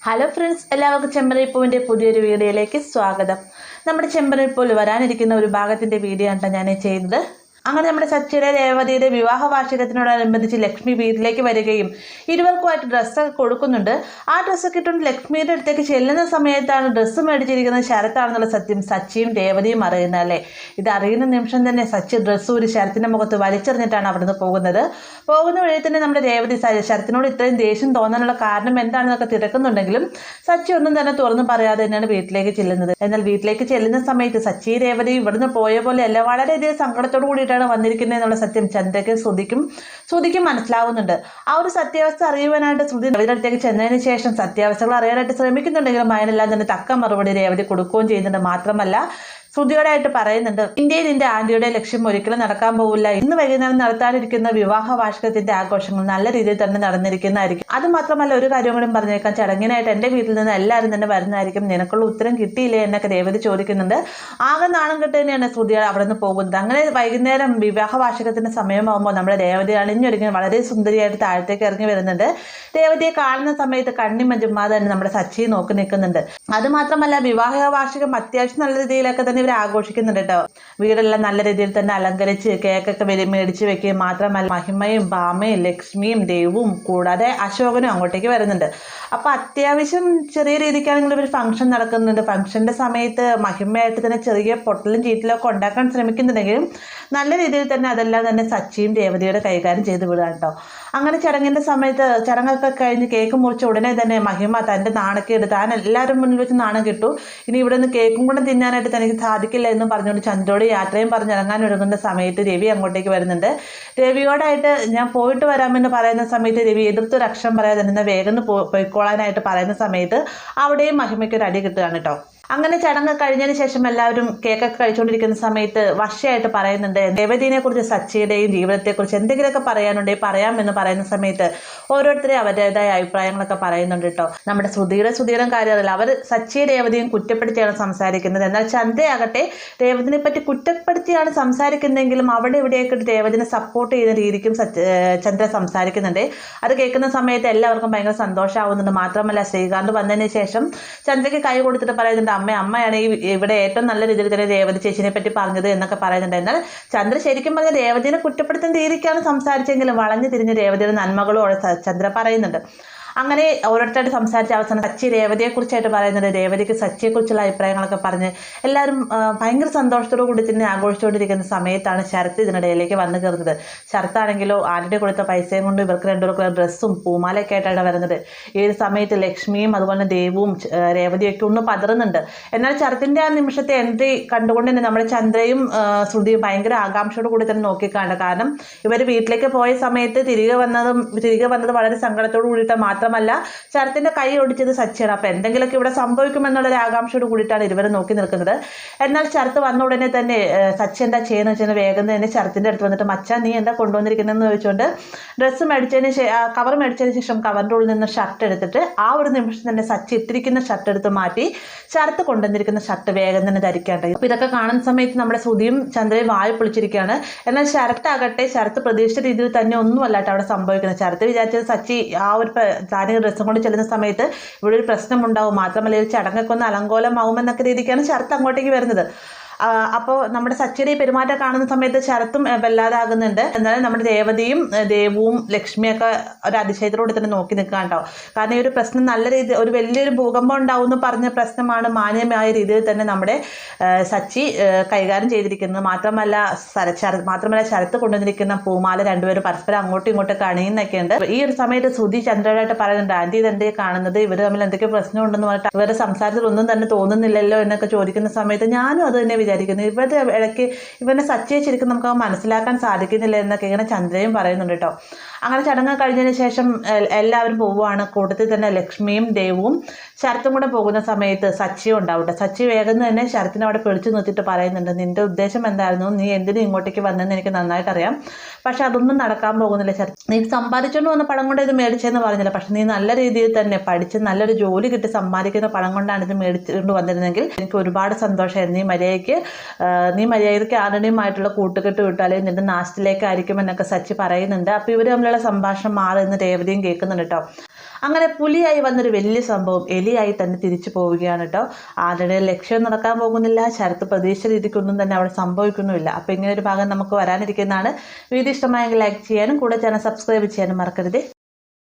Hello friends, എല്ലാവർക്കും ചെമ്പരത്തിപ്പൂവിൻ്റെ പുതിയൊരു വീഡിയോയിലേക്ക് സ്വാഗതം. നമ്മുടെ ചെമ്പരത്തിപ്പൂവിൽ വരാനിരിക്കുന്ന ഒരു ഭാഗത്തിൻ്റെ വീഡിയോ ആണ് ഞാൻ ചെയ്യുന്നത്. അങ്ങനെ നമ്മുടെ സച്ചിയുടെ രേവതിയുടെ വിവാഹ വാർഷികത്തിനോടനുബന്ധിച്ച് ലക്ഷ്മി വീട്ടിലേക്ക് വരികയും ഇരുവർക്കുമായിട്ട് ഡ്രസ്സൊക്കെ കൊടുക്കുന്നുണ്ട്. ആ ഡ്രസ്സൊക്കെ ഇട്ടുകൊണ്ട് ലക്ഷ്മിയുടെ അടുത്തേക്ക് ചെല്ലുന്ന സമയത്താണ് ഡ്രസ്സ് മേടിച്ചിരിക്കുന്നത് ശരത്താണെന്നുള്ള സത്യം സച്ചിയും രേവതിയും അറിയുന്നത് അല്ലേ. ഇത് അറിയുന്ന നിമിഷം തന്നെ സച്ചി ഡ്രസ്സ് ഒരു ശരത്തിൻ്റെ മുഖത്ത് വലിച്ചെറിഞ്ഞിട്ടാണ് അവിടുന്ന് പോകുന്ന വഴി തന്നെ നമ്മുടെ രേവതി ശരത്തിനോട് ഇത്രയും ദേഷ്യം തോന്നാനുള്ള കാരണം എന്താണെന്നൊക്കെ തിരക്കുന്നുണ്ടെങ്കിലും സച്ചി ഒന്നും തന്നെ തുറന്നു പറയാതെ തന്നെയാണ് വീട്ടിലേക്ക് ചെല്ലുന്നത്. എന്നാൽ വീട്ടിലേക്ക് ചെല്ലുന്ന സമയത്ത് സച്ചി രേവതി ഇവിടുന്ന് പോയ പോലെയല്ല, വളരെയധികം സങ്കടത്തോടു കൂടിയിട്ടാണ് വന്നിരിക്കുന്നത് എന്നുള്ള സത്യം ചന്ദ്രയ്ക്കും ശ്രുതിക്കും മനസ്സിലാവുന്നുണ്ട്. ആ ഒരു സത്യാവസ്ഥ അറിയുവാനായിട്ട് ശ്രുതി രേവതിയുടെ അടുത്തേക്ക് ചെന്നതിന് ശേഷം സത്യാവസ്ഥകൾ അറിയാനായിട്ട് ശ്രമിക്കുന്നുണ്ടെങ്കിലും അതിനെല്ലാം തന്നെ തക്ക മറുപടി രേവതി കൊടുക്കുകയും ചെയ്യുന്നുണ്ട്. മാത്രമല്ല ശ്രുതിയോടായിട്ട് പറയുന്നുണ്ട്, നിന്റെ ആന്റിയുടെ ലക്ഷ്യം ഒരിക്കലും നടക്കാൻ പോകില്ല. ഇന്ന് വൈകുന്നേരം നടത്താനിരിക്കുന്ന വിവാഹ വാർഷികത്തിന്റെ ആഘോഷങ്ങൾ നല്ല രീതിയിൽ തന്നെ നടന്നിരിക്കുന്നതായിരിക്കും. അത് മാത്രമല്ല ഒരു കാര്യം കൂടി പറഞ്ഞേക്കാം, ചടങ്ങിനായിട്ട് എൻ്റെ വീട്ടിൽ നിന്ന് എല്ലാവരും തന്നെ വരുന്നതായിരിക്കും. നിനക്കുള്ള ഉത്തരം കിട്ടിയില്ലേ എന്നൊക്കെ രേവതി ചോദിക്കുന്നുണ്ട്. ആകെ നാണം കെട്ട് തന്നെയാണ് ശ്രുതി അവിടെ നിന്ന് പോകുന്നത്. അങ്ങനെ വൈകുന്നേരം വിവാഹ വാർഷികത്തിന്റെ സമയമാകുമ്പോൾ നമ്മുടെ രേവതി അണിഞ്ഞൊരുങ്ങി വളരെ സുന്ദരിയായിട്ട് താഴത്തേക്ക് ഇറങ്ങി വരുന്നുണ്ട്. രേവതിയെ കാണുന്ന സമയത്ത് കണ്ണി മഞ്ചുമാതെ തന്നെ നമ്മുടെ സച്ചിയെ നോക്കി നിൽക്കുന്നുണ്ട്. അത് മാത്രമല്ല വിവാഹ വാർഷികം അത്യാവശ്യം നല്ല രീതിയിലൊക്കെ തന്നെ ഇവർ ആഘോഷിക്കുന്നുണ്ട് കേട്ടോ. വീടെല്ലാം നല്ല രീതിയിൽ തന്നെ അലങ്കരിച്ച് കേക്കൊക്കെ മേടിച്ച് വെക്കുകയും മാത്രമല്ല മഹിമയും ഭാമയും ലക്ഷ്മിയും ദേവും കൂടാതെ അശോകനും അങ്ങോട്ടേക്ക് വരുന്നുണ്ട്. അപ്പൊ അത്യാവശ്യം ചെറിയ രീതിക്കാണെങ്കിൽ ഒരു ഫംഗ്ഷൻ നടക്കുന്നുണ്ട്. ഫംഗ്ഷന്റെ സമയത്ത് മഹിമയായിട്ട് തന്നെ ചെറിയ പൊട്ടലും ചീറ്റലും ഒക്കെ ഉണ്ടാക്കാൻ ശ്രമിക്കുന്നുണ്ടെങ്കിലും നല്ല രീതിയിൽ തന്നെ അതെല്ലാം തന്നെ സച്ചിയും രേവതിയുടെ കൈകാര്യം ചെയ്ത് വിടുക കേട്ടോ. അങ്ങനെ ചടങ്ങൊക്കെ കഴിഞ്ഞ് കേക്ക് മുറിച്ച ഉടനെ തന്നെ മഹിമ തൻ്റെ നാണക്കേട് താൻ എല്ലാവരും മുന്നിൽ വെച്ച് നാണം കിട്ടു, ഇനി ഇവിടെ നിന്ന് കേക്കും കൂടെ തിന്നാനായിട്ട് തനിക്ക് സാധിക്കില്ല എന്നും പറഞ്ഞുകൊണ്ട് ചന്ദ്രയോട് യാത്രയും പറഞ്ഞിറങ്ങാൻ ഒരുങ്ങുന്ന സമയത്ത് രവി അങ്ങോട്ടേക്ക് വരുന്നുണ്ട്. രവിയോടായിട്ട് ഞാൻ പോയിട്ട് വരാമെന്ന് പറയുന്ന സമയത്ത് രവി എതിർത്തൊരു അക്ഷരം പറയാതെ തന്നെ വേഗം പോയിക്കോളാനായിട്ട് പറയുന്ന സമയത്ത് അവിടെയും മഹിമയ്ക്ക് ഒരു അടി കിട്ടുകയാണ് കേട്ടോ. അങ്ങനെ ചടങ്ങ് കഴിഞ്ഞതിന് ശേഷം എല്ലാവരും കേക്കൊക്കെ കഴിച്ചുകൊണ്ടിരിക്കുന്ന സമയത്ത് വർഷയായിട്ട് പറയുന്നുണ്ട്, രേവതിനെ കുറിച്ച് സച്ചിയുടെയും ജീവിതത്തെക്കുറിച്ച് എന്തെങ്കിലുമൊക്കെ പറയാനുണ്ടെങ്കിൽ പറയാമെന്ന് പറയുന്ന സമയത്ത് ഓരോരുത്തരെയും അവരുടേതായ അഭിപ്രായങ്ങളൊക്കെ പറയുന്നുണ്ട് കേട്ടോ. നമ്മുടെ ശ്രുതിയുടെ കാര്യമല്ല, അവർ സച്ചിയെ രേവതിയും കുറ്റപ്പെടുത്തിയാണ് സംസാരിക്കുന്നത്. എന്നാൽ ചന്ദ്രയാകട്ടെ രേവതിനെ പറ്റി കുറ്റപ്പെടുത്തിയാണ് സംസാരിക്കുന്നതെങ്കിലും അവിടെ ഇവിടെയൊക്കെ രേവതിനെ സപ്പോർട്ട് ചെയ്യുന്ന രീതിക്കും ചന്ദ്ര സംസാരിക്കുന്നുണ്ട്. അത് കേൾക്കുന്ന സമയത്ത് എല്ലാവർക്കും ഭയങ്കര സന്തോഷമാവുന്നുണ്ട്. മാത്രമല്ല ശ്രീകാന്ത് വന്നതിന് ശേഷം ചന്ദ്രയ്ക്ക് കൈ കൊടുത്തിട്ട് പറയുന്നുണ്ട്, അമ്മയാണ് ഇവിടെ ഏറ്റവും നല്ല രീതിയിൽ തന്നെ രേവതി ചേച്ചിനെ പറ്റി പറഞ്ഞത് എന്നൊക്കെ പറയുന്നുണ്ട്. എന്നാൽ ചന്ദ്ര ശരിക്കും പറഞ്ഞ രേവതിനെ കുറ്റപ്പെടുത്തുന്ന രീതിക്കാണ് സംസാരിച്ചെങ്കിലും വളഞ്ഞു തിരിഞ്ഞ് രേവതിയുടെ നന്മകളോടെ ചന്ദ്ര പറയുന്നുണ്ട്. അങ്ങനെ ഓരോരുത്തരായിട്ട് സംസാരിച്ച അവസാനം സച്ചി രേവതിയെക്കുറിച്ചായിട്ട് പറയുന്നുണ്ട്. രേവതിക്ക് സച്ചിയെക്കുറിച്ചുള്ള അഭിപ്രായങ്ങളൊക്കെ പറഞ്ഞ് എല്ലാവരും ഭയങ്കര സന്തോഷത്തോടു കൂടി തന്നെ ആഘോഷിച്ചുകൊണ്ടിരിക്കുന്ന സമയത്താണ് ശരത്ത് ഇതിനിടയിലേക്ക് വന്നു കയറുന്നത്. ശരത്താണെങ്കിലോ ആന്റിയുടെ കൊടുത്ത പൈസയും കൊണ്ട് ഇവർക്ക് രണ്ടുപേർക്ക് ഡ്രസ്സും പൂമാലയൊക്കെ ആയിട്ടാണ് വരുന്നത്. ഈ ഒരു സമയത്ത് ലക്ഷ്മിയും അതുപോലെ ദേവും രേവതിയൊക്കെ ഒന്ന് പതറുന്നുണ്ട്. എന്നാൽ ശരത്തിൻ്റെ ആ നിമിഷത്തെ എൻട്രി കണ്ടുകൊണ്ട് തന്നെ നമ്മുടെ ചന്ദ്രയും ശ്രുതിയും ഭയങ്കര ആകാംക്ഷയോട് കൂടി തന്നെ നോക്കിക്കാണ്ട്. കാരണം ഇവർ വീട്ടിലേക്ക് പോയ സമയത്ത് തിരികെ വന്നത് വളരെ സങ്കടത്തോട് കൂടിയിട്ട് മാത്രമല്ല ശരത്തിന്റെ കൈ ഒടിച്ചത് സച്ചിയാണ്. അപ്പൊ എന്തെങ്കിലുമൊക്കെ ഇവിടെ സംഭവിക്കുമെന്നുള്ളൊരു ആകാംക്ഷയോട് കൂടിയിട്ടാണ് ഇരുവരും നോക്കി നിൽക്കുന്നത്. എന്നാൽ ശരത്ത് വന്ന ഉടനെ തന്നെ സച്ചി എന്താ ചെയ്യുന്ന വെച്ചാൽ വേഗം തന്നെ ശരത്തിന്റെ അടുത്ത് വന്നിട്ട്, മച്ചാ നീ എന്താ കൊണ്ടുവന്നിരിക്കുന്നതെന്ന് ചോദിച്ചുകൊണ്ട് ഡ്രസ്സ് കവർ മേടിച്ചതിന് ശേഷം കവറിൻ്റെ ഉള്ളിൽ നിന്ന് ഷർട്ട് എടുത്തിട്ട് ആ ഒരു നിമിഷം തന്നെ സച്ചി ഇട്ടിരിക്കുന്ന ഷർട്ട് എടുത്ത് മാറ്റി ശരത്ത് കൊണ്ടുവന്നിരിക്കുന്ന ഷർട്ട് വേഗം തന്നെ ധരിക്കാണ്ടായി. അപ്പൊ ഇതൊക്കെ കാണുന്ന സമയത്ത് നമ്മുടെ ശ്രുതിയും ചന്ദ്രയും വായു പൊളിച്ചിരിക്കുകയാണ്. എന്നാൽ ശരത്ത് പ്രതീക്ഷിച്ച രീതിയിൽ തന്നെ ഒന്നുമല്ലാട്ടോ അവിടെ സംഭവിക്കുന്നത്. ശരത്ത് വിചാരിച്ചത് സച്ചി ആ ഒരു താനെ ഡ്രസ്സും കൊണ്ട് ചെല്ലുന്ന സമയത്ത് ഇവിടെ ഒരു പ്രശ്നമുണ്ടാവും, മാത്രമല്ല ഒരു ചടങ്ങൊക്കെ ഒന്ന് അലങ്കോലമാവുമെന്നൊക്കെ രീതിക്കാണ് ശരത്ത് അങ്ങോട്ടേക്ക് വരുന്നത്. അപ്പോൾ നമ്മുടെ സച്ചിയുടെ പെരുമാറ്റം കാണുന്ന സമയത്ത് ശരത്തും വല്ലാതാകുന്നുണ്ട്. എന്നാലും നമ്മുടെ രേവതിയും ദേവും ലക്ഷ്മിയൊക്കെ ഒരു അതിശയത്തോടെ തന്നെ നോക്കി നിൽക്കുക കേട്ടോ. കാരണം ഈ ഒരു പ്രശ്നം നല്ല രീതിയിൽ ഒരു വലിയൊരു ഭൂകമ്പം ഉണ്ടാവും എന്ന് പറഞ്ഞ പ്രശ്നമാണ് മാന്യമായ രീതിയിൽ തന്നെ നമ്മുടെ സച്ചി കൈകാര്യം ചെയ്തിരിക്കുന്നത്. മാത്രമല്ല ശരത്ത് കൊണ്ടുവന്നിരിക്കുന്ന പൂമാല രണ്ടുപേരും പരസ്പരം അങ്ങോട്ടും ഇങ്ങോട്ടൊക്കെ അണിയുന്നൊക്കെ ഉണ്ട്. ഈ ഒരു സമയത്ത് ശ്രുതി ചന്ദ്രനായിട്ട് പറയുന്നുണ്ട്, ആന്റി ഇതെന്തേ കാണുന്നത്, ഇവർ തമ്മിൽ എന്തൊക്കെ പ്രശ്നമുണ്ടെന്ന് പറഞ്ഞിട്ട് ഇവരുടെ സംസാരത്തിൽ ഒന്നും തന്നെ തോന്നുന്നില്ലല്ലോ എന്നൊക്കെ ചോദിക്കുന്ന സമയത്ത് ഞാനും അത് തന്നെ വിചാരിക്കുന്നു. ഇവരുടെ ഇടയ്ക്ക് ഇവരുടെ സച്ചിയെ ശരിക്കും നമുക്ക് മനസ്സിലാക്കാൻ സാധിക്കുന്നില്ല എന്നൊക്കെ ഇങ്ങനെ ചന്ദ്രയും പറയുന്നുണ്ട് കേട്ടോ. അങ്ങനെ ചടങ്ങ് കഴിഞ്ഞതിന് ശേഷം എല്ലാവരും പോവുകയാണ്. കൂട്ടത്തിൽ തന്നെ ലക്ഷ്മിയും ദേവും ശരത്തും കൂടെ പോകുന്ന സമയത്ത് സച്ചിയും ഉണ്ടാവട്ടെ. സച്ചി വേഗം തന്നെ ശരത്തിനെ അവിടെ പിടിച്ചു നിർത്തിയിട്ട് പറയുന്നുണ്ട്, നിന്റെ ഉദ്ദേശം എന്തായിരുന്നു, നീ എന്തിനും ഇങ്ങോട്ടേക്ക് വന്നെന്ന് എനിക്ക് നന്നായിട്ട് അറിയാം, പക്ഷെ അതൊന്നും നടക്കാൻ പോകുന്നില്ല ശരത്ത്. നീ സമ്പാദിച്ചുകൊണ്ട് വന്ന പണം കൊണ്ട് ഇത് മേടിച്ചെന്ന് പറഞ്ഞില്ല, പക്ഷെ നീ നല്ല രീതിയിൽ തന്നെ പഠിച്ച് നല്ലൊരു ജോലി കിട്ടി സമ്പാദിക്കുന്ന പണം കൊണ്ടാണ് ഇത് മേടിച്ചുകൊണ്ട് വന്നിരുന്നെങ്കിൽ എനിക്ക് ഒരുപാട് സന്തോഷമായിരുന്നു. നീ മര്യാദയ്ക്ക് ആരുടെയുമായിട്ടുള്ള കൂട്ടുകെട്ട് വിട്ടാലേ നിന്റെ നാശത്തിലേക്കായിരിക്കും എന്നൊക്കെ സച്ചി പറയുന്നുണ്ട്. അപ്പോൾ ഇവർ തമ്മിലുള്ള സംഭാഷണം മാറി എന്ന് രേവതിയും കേൾക്കുന്നുണ്ട് കേട്ടോ. അങ്ങനെ പുലിയായി വന്നൊരു വലിയ സംഭവം എലിയായി തന്നെ തിരിച്ചു പോവുകയാണ് കേട്ടോ. ആരുടെ ലക്ഷ്യം നടക്കാൻ പോകുന്നില്ല, ശരത്ത് പ്രതീക്ഷ രീതിക്കൊന്നും തന്നെ അവിടെ സംഭവിക്കുന്നുമില്ല. അപ്പോൾ ഇങ്ങനെ ഒരു ഭാഗം നമുക്ക് വരാനിരിക്കുന്നതാണ്. വീഡിയോ ഇഷ്ടമായെങ്കിൽ ലൈക്ക് ചെയ്യാനും കൂടെ ചാനൽ സബ്സ്ക്രൈബ് ചെയ്യാനും മറക്കരുത്.